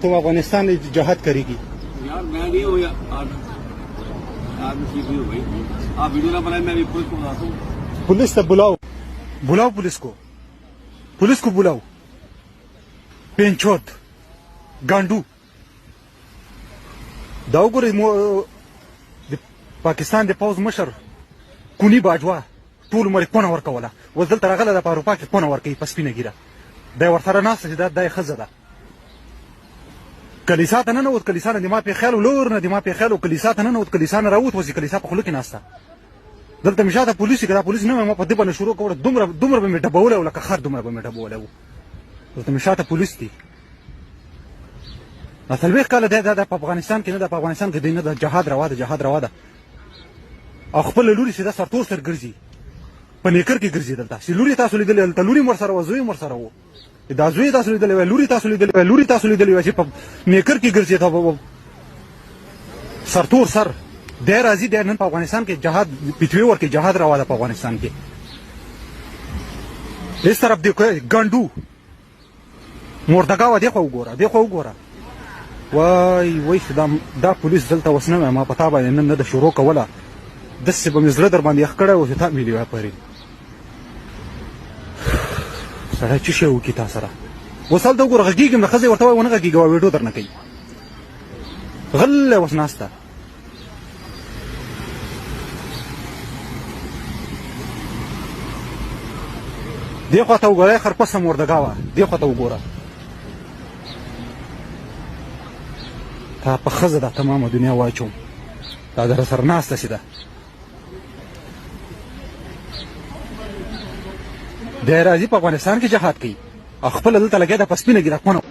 तुम अफगानिस्तान में जहाद करेगी। यार मैं नहीं हूँ यार ठीक नहीं हूँ भाई, आप वीडियो ना बनाए, मैं अभी पुलिस को बताता हूँ। पुलिस से बुलाओ, बुलाओ पुलिस को बुलाओ। पेंचोद गांडू दाउगुर पाकिस्तान दे पौज मशर कुनी बाजवा टूल मरे कोन ور کوله وزل ترغله د اروپا کې کون ور کوي پسپینه ګیره د ورسره ناس چې د خزه کلیسا ته نه نوت، کلیسا نه ما په خیال ولور نه ما په خیال کلیسا ته نه نوت، کلیسا نه راوت وسی کلیسا په خلک ناسته دلته مشاته پولیس کړه، پولیس نه ما په دې باندې شروع کړه، دومره به مې ډبوله ولکه خر دومره به مې ډبوله دلته مشاته پولیس دي. اصل کله د په افغانستان کې نه، د افغانستان کې نه د جهاد روا ده او خپل لوري سیده سرتور سر ګرځي په نیکر کې ګرځي دلته چې لوري تاسو لیدلې دلته لوري مر سره وزوي مر سره وو دا زوی تاسو لیدلې لوري تاسو لیدلې چې په نیکر کې ګرځي ته سرتور سر د راځي د نن په افغانستان کې جهاد پټوي ورکه جهاد روا ده په افغانستان کې. هیڅ طرف دی ګاندو مردګاو دی خو وګوره وای دا پولیس دلته وسنه ما پتا باندې نن د شروع کوله دسه به مزله در باندې خکړه او ته ملي واپري سره چې شو کی تاسو سره وصل دا وګوره غږیږم نه خزه ورته ونه غږیږي ویډیو درنه کوي غل وسناسته دی خو ته وګوره خرپسه مردګاوه دی خو ته وګوره تا په خزه د تمامه دنیا واچوم دا در سره ناسته سي ده د راځي په افغانستان کې جهاد کوي خپل دلته لګیا د پسپینه ګیره کونه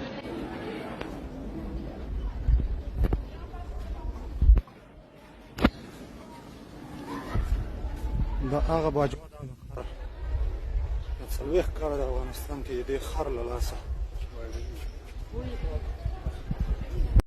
دا هغه باجوه ده خر څلوېښت کاله د افغانستان کې د خر له لاسه